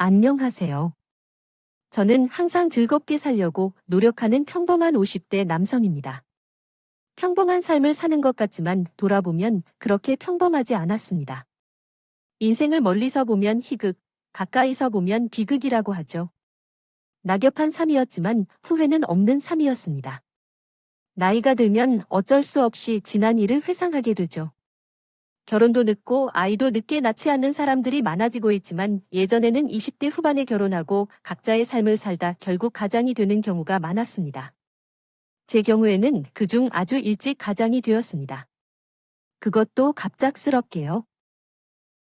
안녕하세요. 저는 항상 즐겁게 살려고 노력하는 평범한 50대 남성입니다. 평범한 삶을 사는 것 같지만 돌아보면 그렇게 평범하지 않았습니다. 인생을 멀리서 보면 희극, 가까이서 보면 비극이라고 하죠. 낙엽한 삶이었지만 후회는 없는 삶이었습니다. 나이가 들면 어쩔 수 없이 지난 일을 회상하게 되죠. 결혼도 늦고 아이도 늦게 낳지 않는 사람들이 많아지고 있지만 예전에는 20대 후반에 결혼하고 각자의 삶을 살다 결국 가장이 되는 경우가 많았습니다. 제 경우에는 그중 아주 일찍 가장이 되었습니다. 그것도 갑작스럽게요.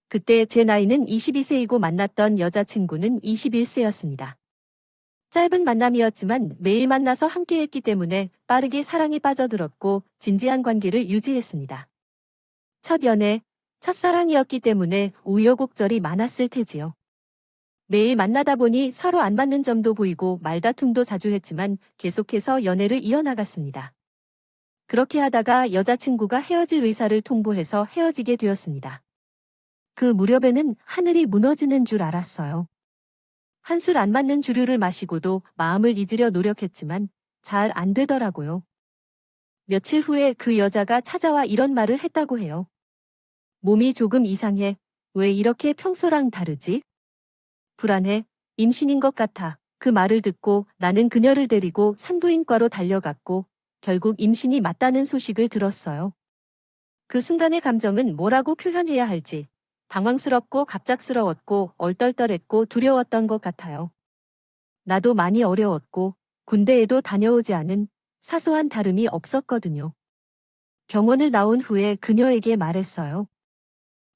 그때 제 나이는 22세이고 만났던 여자친구는 21세였습니다. 짧은 만남이었지만 매일 만나서 함께했기 때문에 빠르게 사랑에 빠져들었고 진지한 관계를 유지했습니다. 첫 연애, 첫사랑이었기 때문에 우여곡절이 많았을 테지요. 매일 만나다 보니 서로 안 맞는 점도 보이고 말다툼도 자주 했지만 계속해서 연애를 이어나갔습니다. 그렇게 하다가 여자친구가 헤어질 의사를 통보해서 헤어지게 되었습니다. 그 무렵에는 하늘이 무너지는 줄 알았어요. 한술 안 맞는 주류를 마시고도 마음을 잊으려 노력했지만 잘 안 되더라고요. 며칠 후에 그 여자가 찾아와 이런 말을 했다고 해요. 몸이 조금 이상해. 왜 이렇게 평소랑 다르지? 불안해. 임신인 것 같아. 그 말을 듣고 나는 그녀를 데리고 산부인과로 달려갔고 결국 임신이 맞다는 소식을 들었어요. 그 순간의 감정은 뭐라고 표현해야 할지 당황스럽고 갑작스러웠고 얼떨떨했고 두려웠던 것 같아요. 나도 많이 어려웠고 군대에도 다녀오지 않은 사소한 다름이 없었거든요. 병원을 나온 후에 그녀에게 말했어요.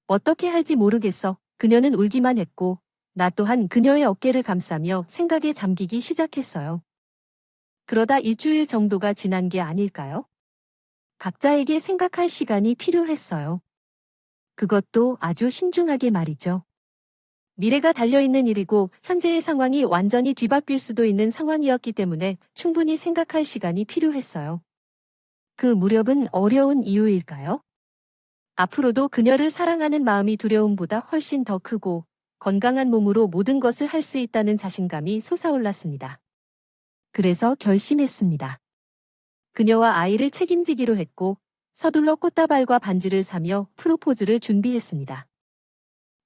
어떻게 할지 모르겠어. 그녀는 울기만 했고 나 또한 그녀의 어깨를 감싸며 생각에 잠기기 시작했어요. 그러다 일주일 정도가 지난 게 아닐까요? 각자에게 생각할 시간이 필요했어요. 그것도 아주 신중하게 말이죠. 미래가 달려있는 일이고 현재의 상황이 완전히 뒤바뀔 수도 있는 상황이었기 때문에 충분히 생각할 시간이 필요했어요. 그 무렵은 어려운 이유일까요? 앞으로도 그녀를 사랑하는 마음이 두려움보다 훨씬 더 크고 건강한 몸으로 모든 것을 할 수 있다는 자신감이 솟아올랐습니다. 그래서 결심했습니다. 그녀와 아이를 책임지기로 했고 서둘러 꽃다발과 반지를 사며 프로포즈를 준비했습니다.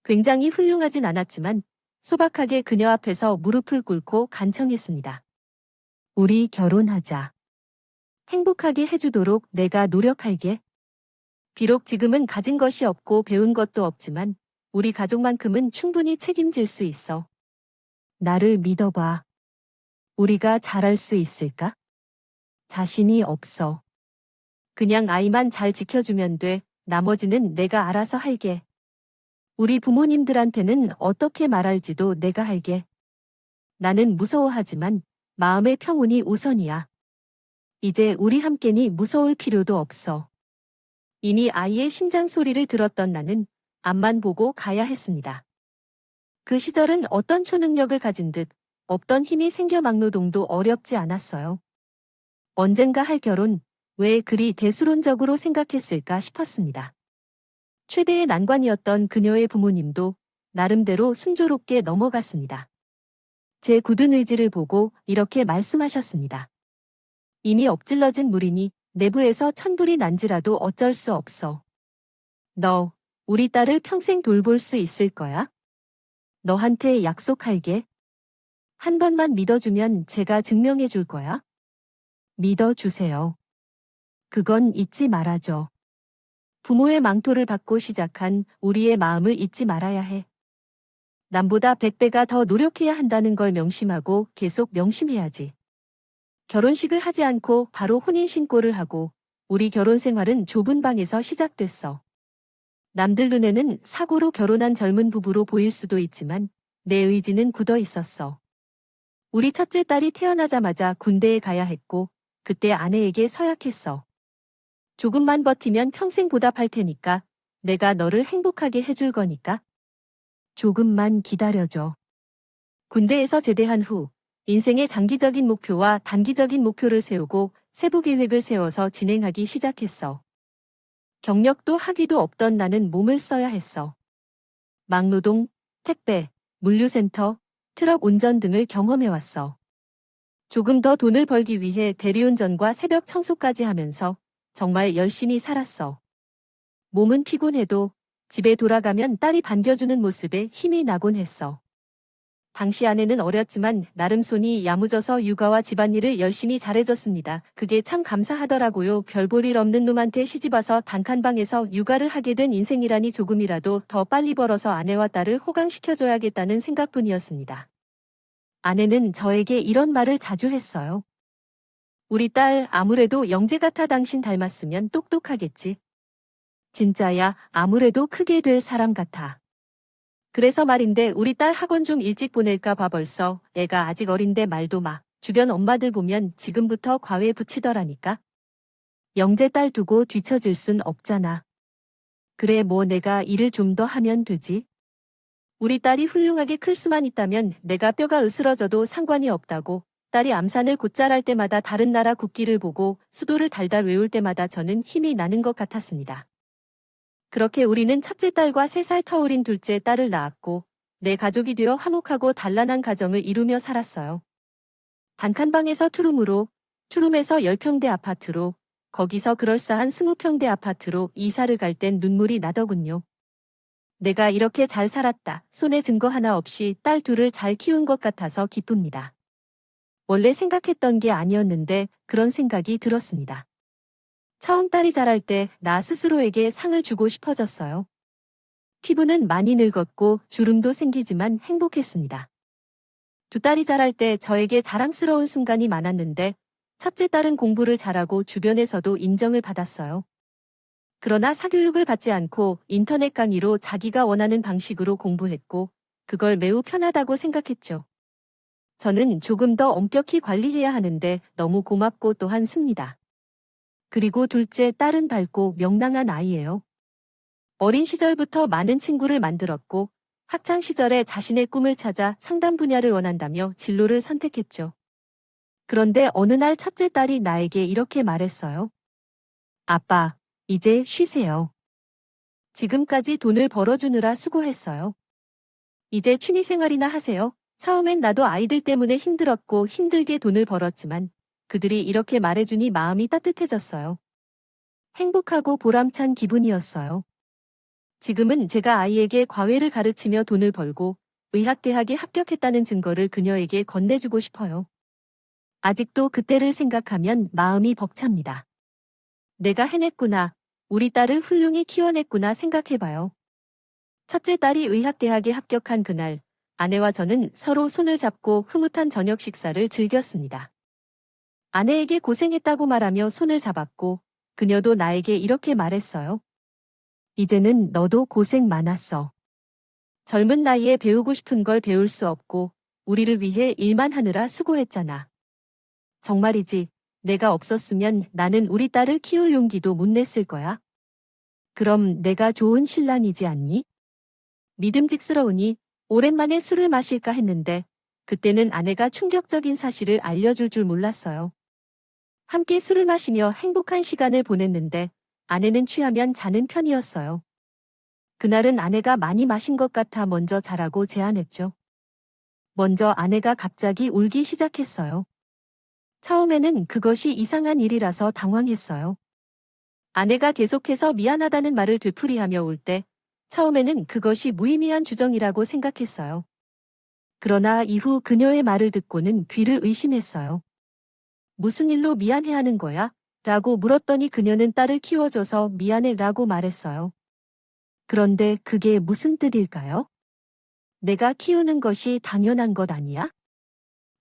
굉장히 훌륭하진 않았지만 소박하게 그녀 앞에서 무릎을 꿇고 간청했습니다. 우리 결혼하자. 행복하게 해주도록 내가 노력할게. 비록 지금은 가진 것이 없고 배운 것도 없지만 우리 가족만큼은 충분히 책임질 수 있어. 나를 믿어봐. 우리가 잘할 수 있을까? 자신이 없어. 그냥 아이만 잘 지켜주면 돼. 나머지는 내가 알아서 할게. 우리 부모님들한테는 어떻게 말할지도 내가 할게. 나는 무서워하지만 마음의 평온이 우선이야. 이제 우리 함께니 무서울 필요도 없어. 이미 아이의 심장 소리를 들었던 나는 앞만 보고 가야 했습니다. 그 시절은 어떤 초능력을 가진 듯 없던 힘이 생겨 막노동도 어렵지 않았어요. 언젠가 할 결혼, 왜 그리 대수론적으로 생각했을까 싶었습니다. 최대의 난관이었던 그녀의 부모님도 나름대로 순조롭게 넘어갔습니다. 제 굳은 의지를 보고 이렇게 말씀하셨습니다. 이미 엎질러진 물이니 내부에서 천불이 난지라도 어쩔 수 없어. 너, 우리 딸을 평생 돌볼 수 있을 거야? 너한테 약속할게. 한 번만 믿어주면 제가 증명해 줄 거야. 믿어주세요. 그건 잊지 말아줘. 부모의 망토를 받고 시작한 우리의 마음을 잊지 말아야 해. 남보다 100배가 더 노력해야 한다는 걸 명심하고 계속 명심해야지. 결혼식을 하지 않고 바로 혼인신고를 하고 우리 결혼 생활은 좁은 방에서 시작됐어. 남들 눈에는 사고로 결혼한 젊은 부부로 보일 수도 있지만 내 의지는 굳어 있었어. 우리 첫째 딸이 태어나자마자 군대에 가야 했고 그때 아내에게 서약했어. 조금만 버티면 평생 보답할 테니까 내가 너를 행복하게 해줄 거니까. 조금만 기다려줘. 군대에서 제대한 후 인생의 장기적인 목표와 단기적인 목표를 세우고 세부 계획을 세워서 진행하기 시작했어. 경력도 학위도 없던 나는 몸을 써야 했어. 막노동, 택배, 물류센터, 트럭 운전 등을 경험해왔어. 조금 더 돈을 벌기 위해 대리운전과 새벽 청소까지 하면서 정말 열심히 살았어. 몸은 피곤해도 집에 돌아가면 딸이 반겨주는 모습에 힘이 나곤 했어. 당시 아내는 어렸지만 나름 손이 야무져서 육아와 집안일을 열심히 잘해줬습니다. 그게 참 감사하더라고요. 별 볼 일 없는 놈한테 시집와서 단칸방에서 육아를 하게 된 인생이라니 조금이라도 더 빨리 벌어서 아내와 딸을 호강시켜줘야겠다는 생각뿐이었습니다. 아내는 저에게 이런 말을 자주 했어요. 우리 딸 아무래도 영재 같아. 당신 닮았으면 똑똑하겠지. 진짜야, 아무래도 크게 될 사람 같아. 그래서 말인데 우리 딸 학원 좀 일찍 보낼까 봐. 벌써 애가 아직 어린데 말도 마. 주변 엄마들 보면 지금부터 과외 붙이더라니까. 영재 딸 두고 뒤처질 순 없잖아. 그래, 뭐 내가 일을 좀 더 하면 되지. 우리 딸이 훌륭하게 클 수만 있다면 내가 뼈가 으스러져도 상관이 없다고. 딸이 암산을 곧잘 할 때마다 다른 나라 국기를 보고 수도를 달달 외울 때마다 저는 힘이 나는 것 같았습니다. 그렇게 우리는 첫째 딸과 3살 터울인 둘째 딸을 낳았고 내 가족이 되어 화목하고 단란한 가정을 이루며 살았어요. 단칸방에서 투룸으로, 투룸에서 10평대 아파트로, 거기서 그럴싸한 20평대 아파트로 이사를 갈 땐 눈물이 나더군요. 내가 이렇게 잘 살았다. 손에 증거 하나 없이 딸 둘을 잘 키운 것 같아서 기쁩니다. 원래 생각했던 게 아니었는데 그런 생각이 들었습니다. 처음 딸이 자랄 때 나 스스로에게 상을 주고 싶어졌어요. 피부는 많이 늙었고 주름도 생기지만 행복했습니다. 두 딸이 자랄 때 저에게 자랑스러운 순간이 많았는데 첫째 딸은 공부를 잘하고 주변에서도 인정을 받았어요. 그러나 사교육을 받지 않고 인터넷 강의로 자기가 원하는 방식으로 공부했고 그걸 매우 편하다고 생각했죠. 저는 조금 더 엄격히 관리해야 하는데 너무 고맙고 또한 씁니다. 그리고 둘째 딸은 밝고 명랑한 아이예요. 어린 시절부터 많은 친구를 만들었고 학창 시절에 자신의 꿈을 찾아 상담 분야를 원한다며 진로를 선택했죠. 그런데 어느 날 첫째 딸이 나에게 이렇게 말했어요. 아빠, 이제 쉬세요. 지금까지 돈을 벌어주느라 수고했어요. 이제 취미생활이나 하세요. 처음엔 나도 아이들 때문에 힘들었고 힘들게 돈을 벌었지만 그들이 이렇게 말해주니 마음이 따뜻해졌어요. 행복하고 보람찬 기분이었어요. 지금은 제가 아이에게 과외를 가르치며 돈을 벌고 의학대학에 합격했다는 증거를 그녀에게 건네주고 싶어요. 아직도 그때를 생각하면 마음이 벅찹니다. 내가 해냈구나. 우리 딸을 훌륭히 키워냈구나 생각해봐요. 첫째 딸이 의학대학에 합격한 그날, 아내와 저는 서로 손을 잡고 흐뭇한 저녁 식사를 즐겼습니다. 아내에게 고생했다고 말하며 손을 잡았고, 그녀도 나에게 이렇게 말했어요. 이제는 너도 고생 많았어. 젊은 나이에 배우고 싶은 걸 배울 수 없고, 우리를 위해 일만 하느라 수고했잖아. 정말이지. 내가 없었으면 나는 우리 딸을 키울 용기도 못 냈을 거야. 그럼 내가 좋은 신랑이지 않니? 믿음직스러우니 오랜만에 술을 마실까 했는데 그때는 아내가 충격적인 사실을 알려줄 줄 몰랐어요. 함께 술을 마시며 행복한 시간을 보냈는데 아내는 취하면 자는 편이었어요. 그날은 아내가 많이 마신 것 같아 먼저 자라고 제안했죠. 먼저 아내가 갑자기 울기 시작했어요. 처음에는 그것이 이상한 일이라서 당황했어요. 아내가 계속해서 미안하다는 말을 되풀이하며 울 때 처음에는 그것이 무의미한 주정이라고 생각했어요. 그러나 이후 그녀의 말을 듣고는 귀를 의심했어요. 무슨 일로 미안해하는 거야? 라고 물었더니 그녀는 딸을 키워줘서 미안해 라고 말했어요. 그런데 그게 무슨 뜻일까요? 내가 키우는 것이 당연한 것 아니야?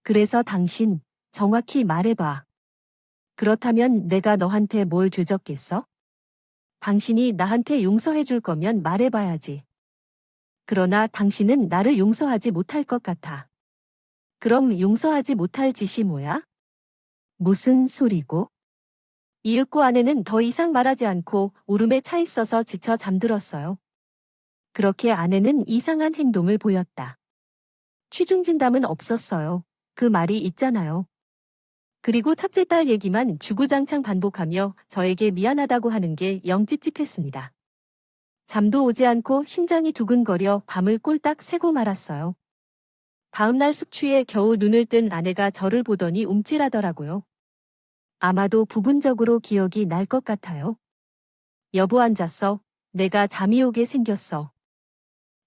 그래서 당신, 정확히 말해봐. 그렇다면 내가 너한테 뭘 죄졌겠어? 당신이 나한테 용서해 줄 거면 말해봐야지. 그러나 당신은 나를 용서하지 못할 것 같아. 그럼 용서하지 못할 짓이 뭐야? 무슨 소리고? 이윽고 아내는 더 이상 말하지 않고 울음에 차 있어서 지쳐 잠들었어요. 그렇게 아내는 이상한 행동을 보였다. 취중진담은 없었어요. 그 말이 있잖아요. 그리고 첫째 딸 얘기만 주구장창 반복하며 저에게 미안하다고 하는 게 영 찝찝했습니다. 잠도 오지 않고 심장이 두근거려 밤을 꼴딱 새고 말았어요. 다음날 숙취에 겨우 눈을 뜬 아내가 저를 보더니 움찔하더라고요. 아마도 부분적으로 기억이 날 것 같아요. 여보 앉았어. 내가 잠이 오게 생겼어.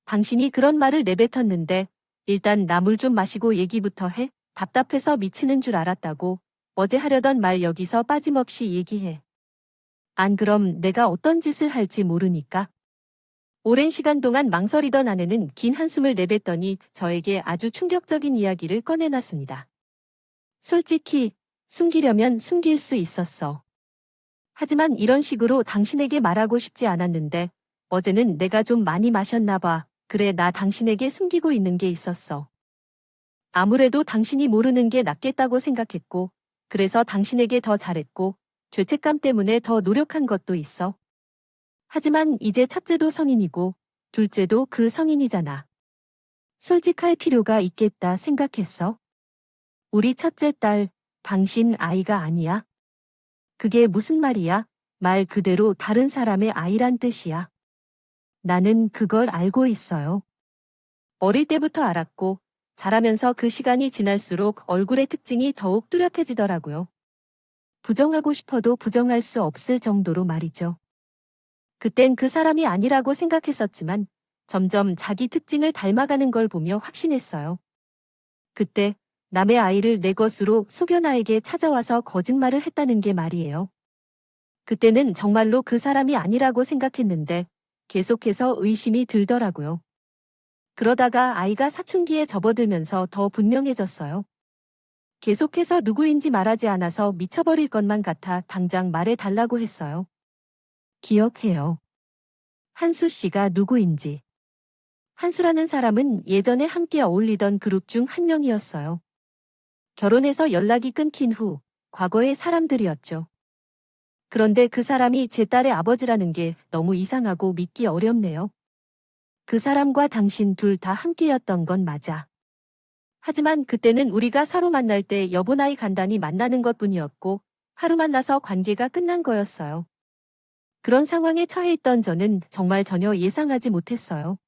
당신이 그런 말을 내뱉었는데 일단 나 물 좀 마시고 얘기부터 해. 답답해서 미치는 줄 알았다고. 어제 하려던 말 여기서 빠짐없이 얘기해. 안 그럼 내가 어떤 짓을 할지 모르니까. 오랜 시간 동안 망설이던 아내는 긴 한숨을 내뱉더니 저에게 아주 충격적인 이야기를 꺼내놨습니다. 솔직히 숨기려면 숨길 수 있었어. 하지만 이런 식으로 당신에게 말하고 싶지 않았는데 어제는 내가 좀 많이 마셨나 봐. 그래 나 당신에게 숨기고 있는 게 있었어. 아무래도 당신이 모르는 게 낫겠다고 생각했고 그래서 당신에게 더 잘했고 죄책감 때문에 더 노력한 것도 있어. 하지만 이제 첫째도 성인이고 둘째도 그 성인이잖아. 솔직할 필요가 있겠다 생각했어. 우리 첫째 딸, 당신 아이가 아니야. 그게 무슨 말이야? 말 그대로 다른 사람의 아이란 뜻이야. 나는 그걸 알고 있어요. 어릴 때부터 알았고 자라면서 그 시간이 지날수록 얼굴의 특징이 더욱 뚜렷해지더라고요. 부정하고 싶어도 부정할 수 없을 정도로 말이죠. 그땐 그 사람이 아니라고 생각했었지만 점점 자기 특징을 닮아가는 걸 보며 확신했어요. 그때 남의 아이를 내 것으로 속여 나에게 찾아와서 거짓말을 했다는 게 말이에요. 그때는 정말로 그 사람이 아니라고 생각했는데 계속해서 의심이 들더라고요. 그러다가 아이가 사춘기에 접어들면서 더 분명해졌어요. 계속해서 누구인지 말하지 않아서 미쳐버릴 것만 같아 당장 말해달라고 했어요. 기억해요. 한수 씨가 누구인지. 한수라는 사람은 예전에 함께 어울리던 그룹 중 한 명이었어요. 결혼해서 연락이 끊긴 후 과거의 사람들이었죠. 그런데 그 사람이 제 딸의 아버지라는 게 너무 이상하고 믿기 어렵네요. 그 사람과 당신 둘 다 함께였던 건 맞아. 하지만 그때는 우리가 서로 만날 때 여보 나이 간단히 만나는 것뿐이었고 하루 만나서 관계가 끝난 거였어요. 그런 상황에 처해 있던 저는 정말 전혀 예상하지 못했어요.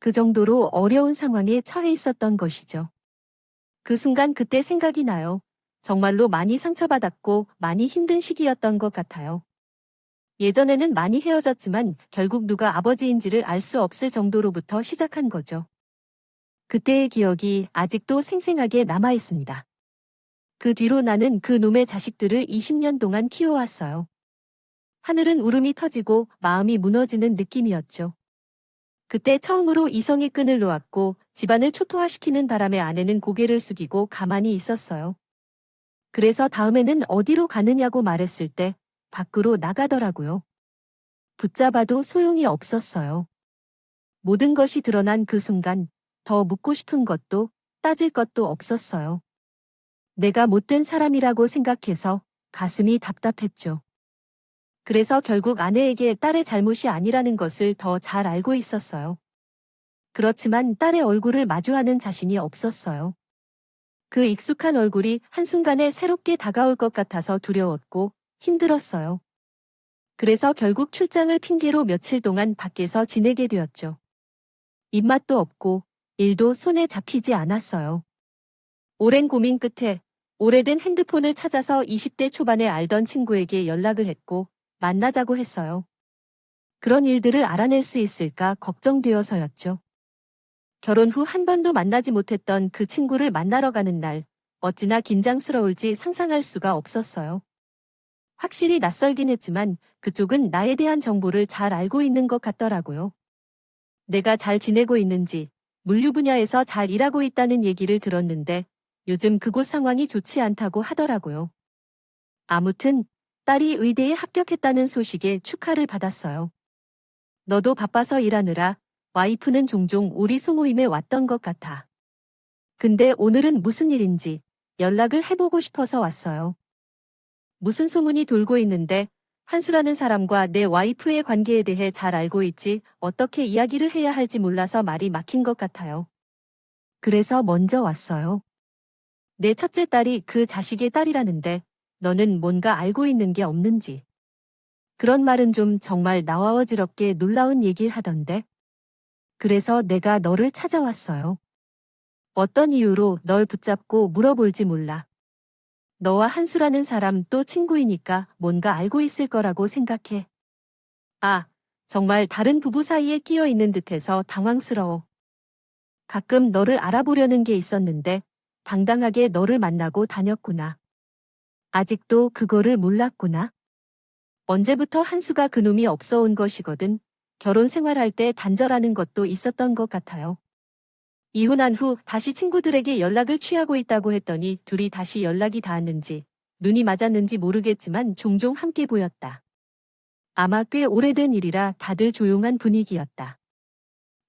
그 정도로 어려운 상황에 처해 있었던 것이죠. 그 순간 그때 생각이 나요. 정말로 많이 상처받았고 많이 힘든 시기였던 것 같아요. 예전에는 많이 헤어졌지만 결국 누가 아버지인지를 알 수 없을 정도로부터 시작한 거죠. 그때의 기억이 아직도 생생하게 남아 있습니다. 그 뒤로 나는 그 놈의 자식들을 20년 동안 키워왔어요. 하늘은 울음이 터지고 마음이 무너지는 느낌이었죠. 그때 처음으로 이성의 끈을 놓았고 집안을 초토화시키는 바람에 아내는 고개를 숙이고 가만히 있었어요. 그래서 다음에는 어디로 가느냐고 말했을 때 밖으로 나가더라고요. 붙잡아도 소용이 없었어요. 모든 것이 드러난 그 순간 더 묻고 싶은 것도 따질 것도 없었어요. 내가 못된 사람이라고 생각해서 가슴이 답답했죠. 그래서 결국 아내에게 딸의 잘못이 아니라는 것을 더 잘 알고 있었어요. 그렇지만 딸의 얼굴을 마주하는 자신이 없었어요. 그 익숙한 얼굴이 한순간에 새롭게 다가올 것 같아서 두려웠고 힘들었어요. 그래서 결국 출장을 핑계로 며칠 동안 밖에서 지내게 되었죠. 입맛도 없고 일도 손에 잡히지 않았어요. 오랜 고민 끝에 오래된 핸드폰을 찾아서 20대 초반에 알던 친구에게 연락을 했고 만나자고 했어요. 그런 일들을 알아낼 수 있을까 걱정되어서였죠. 결혼 후 한 번도 만나지 못했던 그 친구를 만나러 가는 날, 어찌나 긴장스러울지 상상할 수가 없었어요. 확실히 낯설긴 했지만 그쪽은 나에 대한 정보를 잘 알고 있는 것 같더라고요. 내가 잘 지내고 있는지, 물류 분야에서 잘 일하고 있다는 얘기를 들었는데 요즘 그곳 상황이 좋지 않다고 하더라고요. 아무튼 딸이 의대에 합격했다는 소식에 축하를 받았어요. 너도 바빠서 일하느라 와이프는 종종 우리 소모임에 왔던 것 같아. 근데 오늘은 무슨 일인지 연락을 해보고 싶어서 왔어요. 무슨 소문이 돌고 있는데 한수라는 사람과 내 와이프의 관계에 대해 잘 알고 있지 어떻게 이야기를 해야 할지 몰라서 말이 막힌 것 같아요. 그래서 먼저 왔어요. 내 첫째 딸이 그 자식의 딸이라는데 너는 뭔가 알고 있는 게 없는지. 그런 말은 좀 정말 나와 어지럽게 놀라운 얘기를 하던데. 그래서 내가 너를 찾아왔어요. 어떤 이유로 널 붙잡고 물어볼지 몰라. 너와 한수라는 사람 또 친구이니까 뭔가 알고 있을 거라고 생각해. 아, 정말 다른 부부 사이에 끼어 있는 듯해서 당황스러워. 가끔 너를 알아보려는 게 있었는데 당당하게 너를 만나고 다녔구나. 아직도 그거를 몰랐구나. 언제부터 한수가 그놈이 없어 온 것이거든. 결혼 생활할 때 단절하는 것도 있었던 것 같아요. 이혼한 후 다시 친구들에게 연락을 취하고 있다고 했더니 둘이 다시 연락이 닿았는지 눈이 맞았는지 모르겠지만 종종 함께 보였다. 아마 꽤 오래된 일이라 다들 조용한 분위기였다.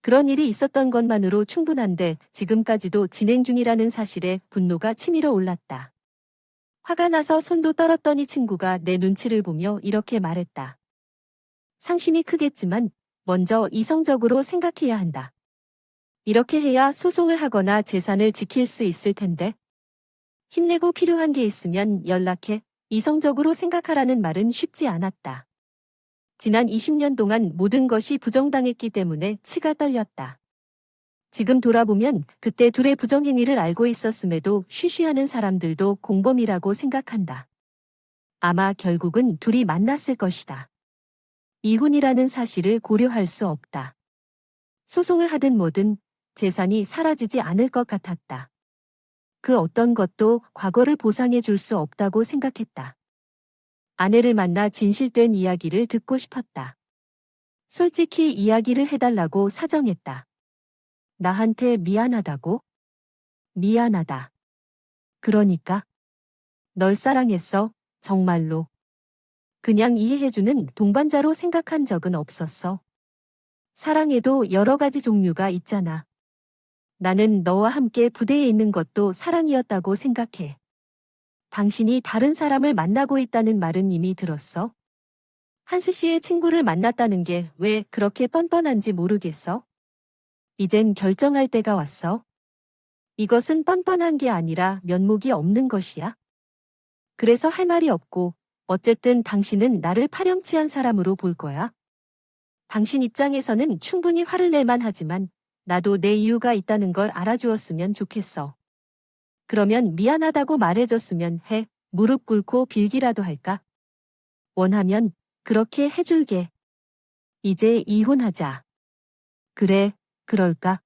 그런 일이 있었던 것만으로 충분한데 지금까지도 진행 중이라는 사실에 분노가 치밀어 올랐다. 화가 나서 손도 떨었더니 친구가 내 눈치를 보며 이렇게 말했다. 상심이 크겠지만 먼저 이성적으로 생각해야 한다. 이렇게 해야 소송을 하거나 재산을 지킬 수 있을 텐데. 힘내고 필요한 게 있으면 연락해. 이성적으로 생각하라는 말은 쉽지 않았다. 지난 20년 동안 모든 것이 부정당했기 때문에 치가 떨렸다. 지금 돌아보면 그때 둘의 부정행위를 알고 있었음에도 쉬쉬하는 사람들도 공범이라고 생각한다. 아마 결국은 둘이 만났을 것이다. 이혼이라는 사실을 고려할 수 없다. 소송을 하든 뭐든 재산이 사라지지 않을 것 같았다. 그 어떤 것도 과거를 보상해 줄 수 없다고 생각했다. 아내를 만나 진실된 이야기를 듣고 싶었다. 솔직히 이야기를 해달라고 사정했다. 나한테 미안하다고? 미안하다. 그러니까? 널 사랑했어, 정말로. 그냥 이해해주는 동반자로 생각한 적은 없었어. 사랑에도 여러 가지 종류가 있잖아. 나는 너와 함께 부대에 있는 것도 사랑이었다고 생각해. 당신이 다른 사람을 만나고 있다는 말은 이미 들었어? 한스 씨의 친구를 만났다는 게 왜 그렇게 뻔뻔한지 모르겠어? 이젠 결정할 때가 왔어. 이것은 뻔뻔한 게 아니라 면목이 없는 것이야. 그래서 할 말이 없고 어쨌든 당신은 나를 파렴치한 사람으로 볼 거야. 당신 입장에서는 충분히 화를 낼 만하지만 나도 내 이유가 있다는 걸 알아주었으면 좋겠어. 그러면 미안하다고 말해줬으면 해. 무릎 꿇고 빌기라도 할까? 원하면 그렇게 해줄게. 이제 이혼하자. 그래, 그럴까?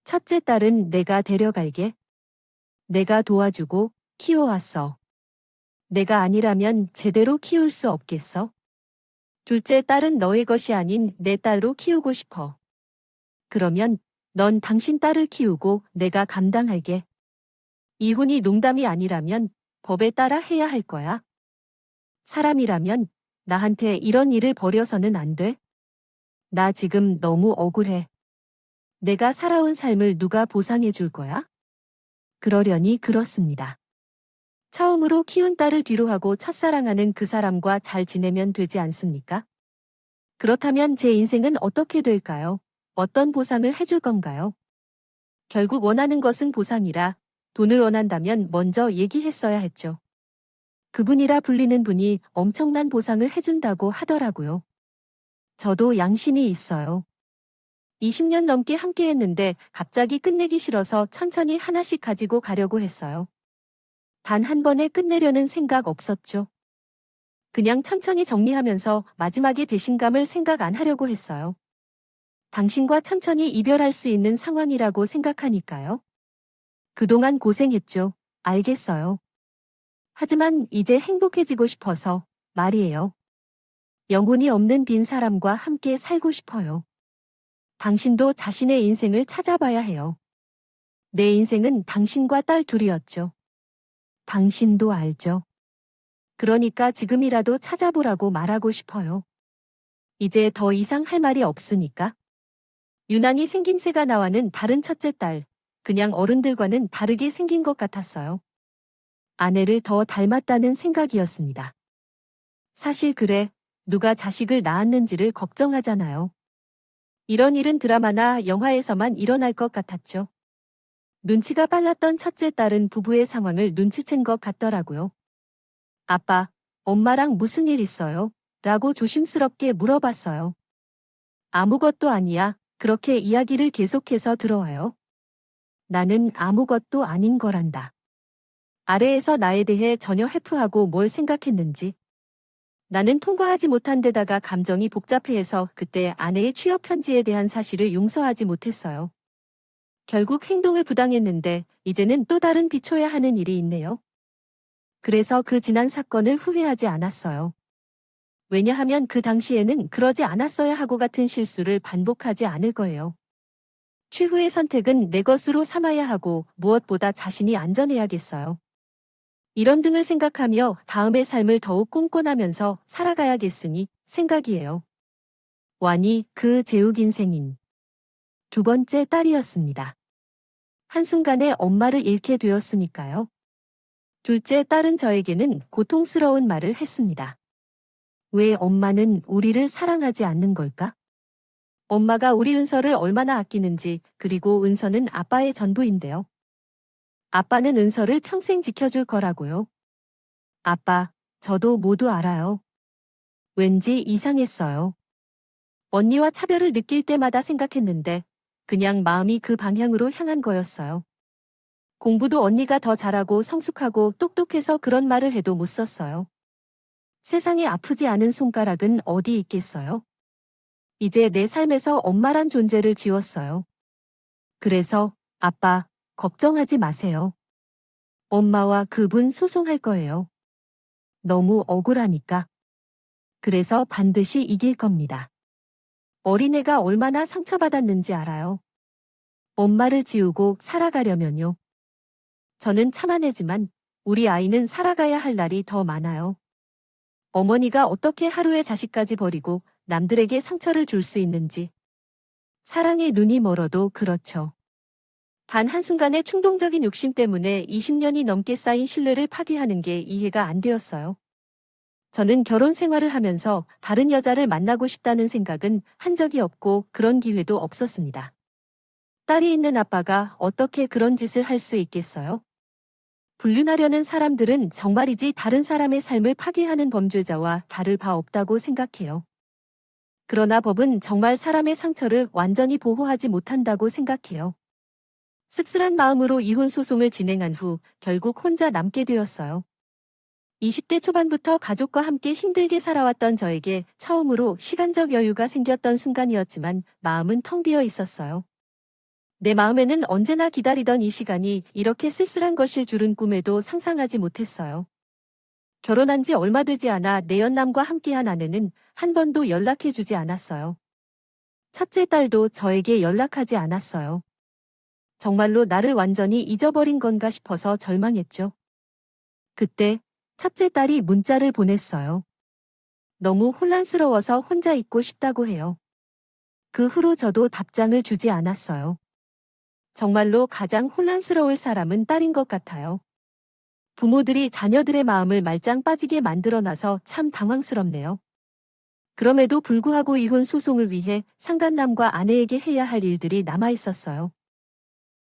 첫째 딸은 내가 데려갈게. 내가 도와주고 키워왔어. 내가 아니라면 제대로 키울 수 없겠어? 둘째 딸은 너의 것이 아닌 내 딸로 키우고 싶어. 그러면 넌 당신 딸을 키우고 내가 감당할게. 이혼이 농담이 아니라면 법에 따라 해야 할 거야. 사람이라면 나한테 이런 일을 벌여서는 안 돼. 나 지금 너무 억울해. 내가 살아온 삶을 누가 보상해 줄 거야? 그러려니 그렇습니다. 처음으로 키운 딸을 뒤로하고 첫사랑하는 그 사람과 잘 지내면 되지 않습니까? 그렇다면 제 인생은 어떻게 될까요? 어떤 보상을 해줄 건가요? 결국 원하는 것은 보상이라 돈을 원한다면 먼저 얘기했어야 했죠. 그분이라 불리는 분이 엄청난 보상을 해준다고 하더라고요. 저도 양심이 있어요. 20년 넘게 함께 했는데 갑자기 끝내기 싫어서 천천히 하나씩 가지고 가려고 했어요. 단 한 번에 끝내려는 생각 없었죠. 그냥 천천히 정리하면서 마지막에 배신감을 생각 안 하려고 했어요. 당신과 천천히 이별할 수 있는 상황이라고 생각하니까요. 그동안 고생했죠. 알겠어요. 하지만 이제 행복해지고 싶어서 말이에요. 영혼이 없는 빈 사람과 함께 살고 싶어요. 당신도 자신의 인생을 찾아봐야 해요. 내 인생은 당신과 딸 둘이었죠. 당신도 알죠. 그러니까 지금이라도 찾아보라고 말하고 싶어요. 이제 더 이상 할 말이 없으니까. 유난히 생김새가 나와는 다른 첫째 딸, 그냥 어른들과는 다르게 생긴 것 같았어요. 아내를 더 닮았다는 생각이었습니다. 사실 그래, 누가 자식을 낳았는지를 걱정하잖아요. 이런 일은 드라마나 영화에서만 일어날 것 같았죠. 눈치가 빨랐던 첫째 딸은 부부의 상황을 눈치챈 것 같더라고요. 아빠, 엄마랑 무슨 일 있어요? 라고 조심스럽게 물어봤어요. 아무것도 아니야. 그렇게 이야기를 계속해서 들어와요. 나는 아무것도 아닌 거란다. 아래에서 나에 대해 전혀 회프하고 뭘 생각했는지. 나는 통과하지 못한 데다가 감정이 복잡해해서 그때 아내의 취업 편지에 대한 사실을 용서하지 못했어요. 결국 행동을 부당했는데 이제는 또 다른 비춰야 하는 일이 있네요. 그래서 그 지난 사건을 후회하지 않았어요. 왜냐하면 그 당시에는 그러지 않았어야 하고 같은 실수를 반복하지 않을 거예요. 최후의 선택은 내 것으로 삼아야 하고 무엇보다 자신이 안전해야겠어요. 이런 등을 생각하며 다음의 삶을 더욱 꼼꼼하면서 살아가야겠으니 생각이에요. 완이 그 제욱 인생인 두 번째 딸이었습니다. 한순간에 엄마를 잃게 되었으니까요. 둘째 딸은 저에게는 고통스러운 말을 했습니다. 왜 엄마는 우리를 사랑하지 않는 걸까? 엄마가 우리 은서를 얼마나 아끼는지, 그리고 은서는 아빠의 전부인데요. 아빠는 은서를 평생 지켜줄 거라고요. 아빠, 저도 모두 알아요. 왠지 이상했어요. 언니와 차별을 느낄 때마다 생각했는데 그냥 마음이 그 방향으로 향한 거였어요. 공부도 언니가 더 잘하고 성숙하고 똑똑해서 그런 말을 해도 못 썼어요. 세상에 아프지 않은 손가락은 어디 있겠어요? 이제 내 삶에서 엄마란 존재를 지웠어요. 그래서 아빠, 걱정하지 마세요. 엄마와 그분 소송할 거예요. 너무 억울하니까. 그래서 반드시 이길 겁니다. 어린애가 얼마나 상처받았는지 알아요. 엄마를 지우고 살아가려면요. 저는 참아내지만 우리 아이는 살아가야 할 날이 더 많아요. 어머니가 어떻게 하루에 자식까지 버리고 남들에게 상처를 줄 수 있는지. 사랑의 눈이 멀어도 그렇죠. 단 한순간의 충동적인 욕심 때문에 20년이 넘게 쌓인 신뢰를 파괴하는 게 이해가 안 되었어요. 저는 결혼 생활을 하면서 다른 여자를 만나고 싶다는 생각은 한 적이 없고 그런 기회도 없었습니다. 딸이 있는 아빠가 어떻게 그런 짓을 할 수 있겠어요? 불륜하려는 사람들은 정말이지 다른 사람의 삶을 파괴하는 범죄자와 다를 바 없다고 생각해요. 그러나 법은 정말 사람의 상처를 완전히 보호하지 못한다고 생각해요. 씁쓸한 마음으로 이혼 소송을 진행한 후 결국 혼자 남게 되었어요. 20대 초반부터 가족과 함께 힘들게 살아왔던 저에게 처음으로 시간적 여유가 생겼던 순간이었지만 마음은 텅 비어 있었어요. 내 마음에는 언제나 기다리던 이 시간이 이렇게 쓸쓸한 것일 줄은 꿈에도 상상하지 못했어요. 결혼한 지 얼마 되지 않아 내연남과 함께한 아내는 한 번도 연락해주지 않았어요. 첫째 딸도 저에게 연락하지 않았어요. 정말로 나를 완전히 잊어버린 건가 싶어서 절망했죠. 그때 첫째 딸이 문자를 보냈어요. 너무 혼란스러워서 혼자 있고 싶다고 해요. 그 후로 저도 답장을 주지 않았어요. 정말로 가장 혼란스러울 사람은 딸인 것 같아요. 부모들이 자녀들의 마음을 말짱 빠지게 만들어놔서 참 당황스럽네요. 그럼에도 불구하고 이혼 소송을 위해 상간남과 아내에게 해야 할 일들이 남아 있었어요.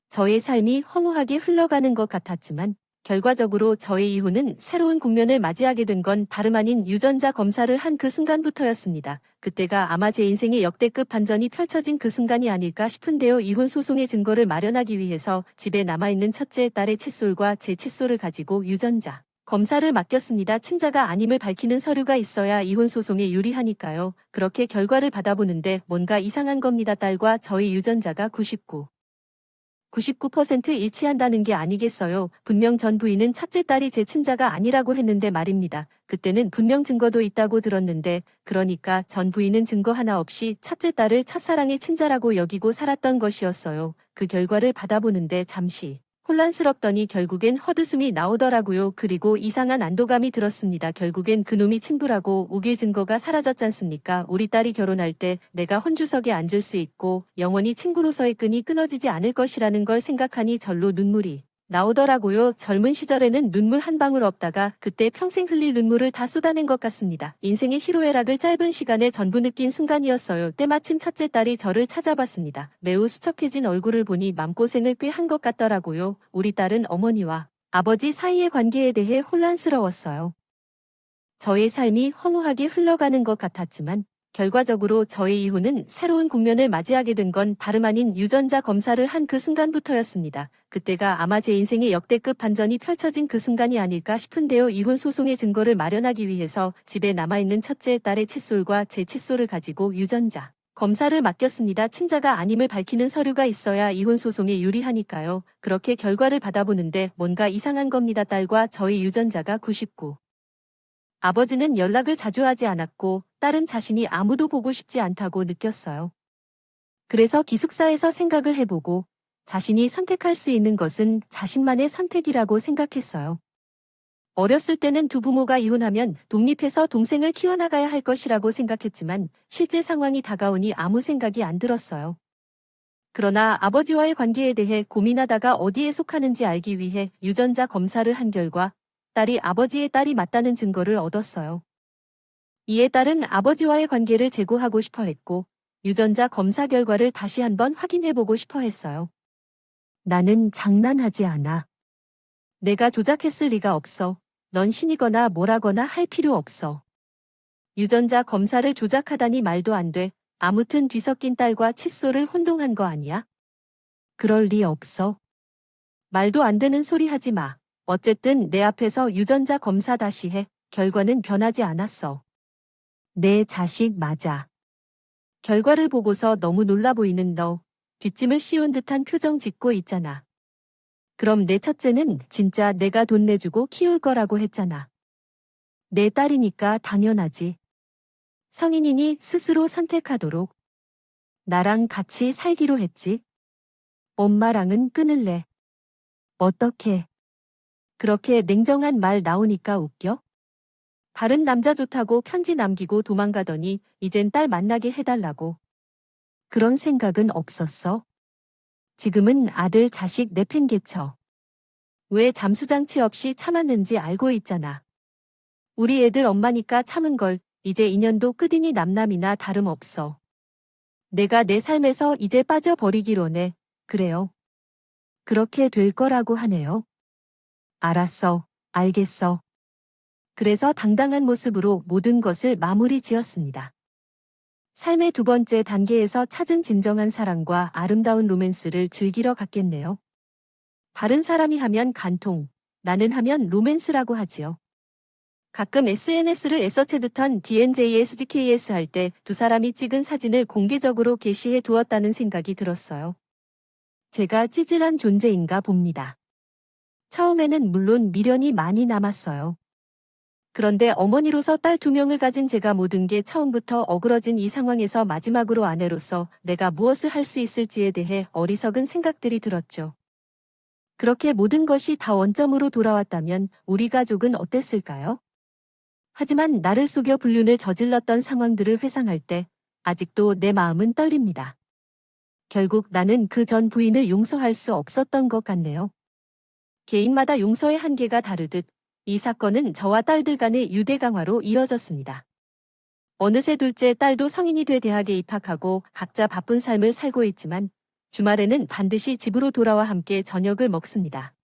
저의 삶이 허무하게 흘러가는 것 같았지만 결과적으로 저의 이혼은 새로운 국면을 맞이하게 된 건 다름 아닌 유전자 검사를 한 그 순간부터였습니다. 그때가 아마 제 인생의 역대급 반전이 펼쳐진 그 순간이 아닐까 싶은데요. 이혼 소송의 증거를 마련하기 위해서 집에 남아있는 첫째 딸의 칫솔과 제 칫솔을 가지고 유전자 검사를 맡겼습니다. 친자가 아님을 밝히는 서류가 있어야 이혼 소송에 유리하니까요. 그렇게 결과를 받아보는데 뭔가 이상한 겁니다. 딸과 저의 유전자가 99% 일치한다는 게 아니겠어요. 분명 전 부인은 첫째 딸이 제 친자가 아니라고 했는데 말입니다. 그때는 분명 증거도 있다고 들었는데 그러니까 전 부인은 증거 하나 없이 첫째 딸을 첫사랑의 친자라고 여기고 살았던 것이었어요. 그 결과를 받아보는데 잠시 혼란스럽더니 결국엔 헛웃음이 나오더라고요. 그리고 이상한 안도감이 들었습니다. 결국엔 그놈이 친부라고 우길 증거가 사라졌잖습니까? 우리 딸이 결혼할 때 내가 혼주석에 앉을 수 있고 영원히 친구로서의 끈이 끊어지지 않을 것이라는 걸 생각하니 절로 눈물이 나오더라고요. 젊은 시절에는 눈물 한 방울 없다가 그때 평생 흘릴 눈물을 다 쏟아낸 것 같습니다. 인생의 희로애락을 짧은 시간에 전부 느낀 순간이었어요. 때마침 첫째 딸이 저를 찾아봤습니다. 매우 수척해진 얼굴을 보니 맘고생을 꽤 한 것 같더라고요. 우리 딸은 어머니와 아버지 사이의 관계에 대해 혼란스러웠어요. 저의 삶이 허무하게 흘러가는 것 같았지만 결과적으로 저희 이혼은 새로운 국면을 맞이하게 된 건 다름 아닌 유전자 검사를 한 그 순간부터였습니다. 그때가 아마 제 인생의 역대급 반전이 펼쳐진 그 순간이 아닐까 싶은데요. 이혼 소송의 증거를 마련하기 위해서 집에 남아있는 첫째 딸의 칫솔과 제 칫솔을 가지고 유전자 검사를 맡겼습니다. 친자가 아님을 밝히는 서류가 있어야 이혼 소송에 유리하니까요. 그렇게 결과를 받아보는데 뭔가 이상한 겁니다. 딸과 저희 유전자가 99. 아버지는 연락을 자주 하지 않았고 딸은 자신이 아무도 보고 싶지 않다고 느꼈어요. 그래서 기숙사에서 생각을 해보고 자신이 선택할 수 있는 것은 자신만의 선택이라고 생각했어요. 어렸을 때는 두 부모가 이혼하면 독립해서 동생을 키워나가야 할 것이라고 생각했지만 실제 상황이 다가오니 아무 생각이 안 들었어요. 그러나 아버지와의 관계에 대해 고민하다가 어디에 속하는지 알기 위해 유전자 검사를 한 결과 딸이 아버지의 딸이 맞다는 증거를 얻었어요. 이에 딸은 아버지와의 관계를 재고하고 싶어 했고 유전자 검사 결과를 다시 한번 확인해보고 싶어 했어요. 나는 장난하지 않아. 내가 조작했을 리가 없어. 넌 신이거나 뭐라거나 할 필요 없어. 유전자 검사를 조작하다니 말도 안 돼. 아무튼 뒤섞인 딸과 칫솔을 혼동한 거 아니야? 그럴 리 없어. 말도 안 되는 소리 하지 마. 어쨌든 내 앞에서 유전자 검사 다시 해. 결과는 변하지 않았어. 내 자식 맞아. 결과를 보고서 너무 놀라 보이는 너. 뒷짐을 씌운 듯한 표정 짓고 있잖아. 그럼 내 첫째는 진짜 내가 돈 내주고 키울 거라고 했잖아. 내 딸이니까 당연하지. 성인이니 스스로 선택하도록. 나랑 같이 살기로 했지. 엄마랑은 끊을래. 어떻게? 그렇게 냉정한 말 나오니까 웃겨? 다른 남자 좋다고 편지 남기고 도망가더니 이젠 딸 만나게 해달라고. 그런 생각은 없었어? 지금은 아들 자식 내팽개쳐. 왜 잠수장치 없이 참았는지 알고 있잖아. 우리 애들 엄마니까 참은 걸 이제 인연도 끝이니 남남이나 다름없어. 내가 내 삶에서 이제 빠져버리기로네. 그래요. 그렇게 될 거라고 하네요. 알았어. 알겠어. 그래서 당당한 모습으로 모든 것을 마무리 지었습니다. 삶의 두 번째 단계에서 찾은 진정한 사랑과 아름다운 로맨스를 즐기러 갔겠네요. 다른 사람이 하면 간통, 나는 하면 로맨스라고 하지요. 가끔 SNS를 애써 채듯한 DNJSGKS 할 때 두 사람이 찍은 사진을 공개적으로 게시해 두었다는 생각이 들었어요. 제가 찌질한 존재인가 봅니다. 처음에는 물론 미련이 많이 남았어요. 그런데 어머니로서 딸 2명을 가진 제가 모든 게 처음부터 어그러진 이 상황에서 마지막으로 아내로서 내가 무엇을 할 수 있을지에 대해 어리석은 생각들이 들었죠. 그렇게 모든 것이 다 원점으로 돌아왔다면 우리 가족은 어땠을까요? 하지만 나를 속여 불륜을 저질렀던 상황들을 회상할 때 아직도 내 마음은 떨립니다. 결국 나는 그 전 부인을 용서할 수 없었던 것 같네요. 개인마다 용서의 한계가 다르듯 이 사건은 저와 딸들 간의 유대 강화로 이어졌습니다. 어느새 둘째 딸도 성인이 돼 대학에 입학하고 각자 바쁜 삶을 살고 있지만 주말에는 반드시 집으로 돌아와 함께 저녁을 먹습니다.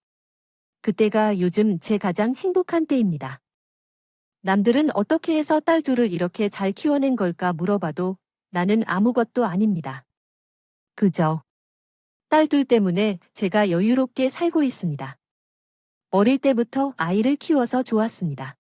그때가 요즘 제 가장 행복한 때입니다. 남들은 어떻게 해서 딸 둘을 이렇게 잘 키워낸 걸까 물어봐도 나는 아무것도 아닙니다. 그저 딸 둘 때문에 제가 여유롭게 살고 있습니다. 어릴 때부터 아이를 키워서 좋았습니다.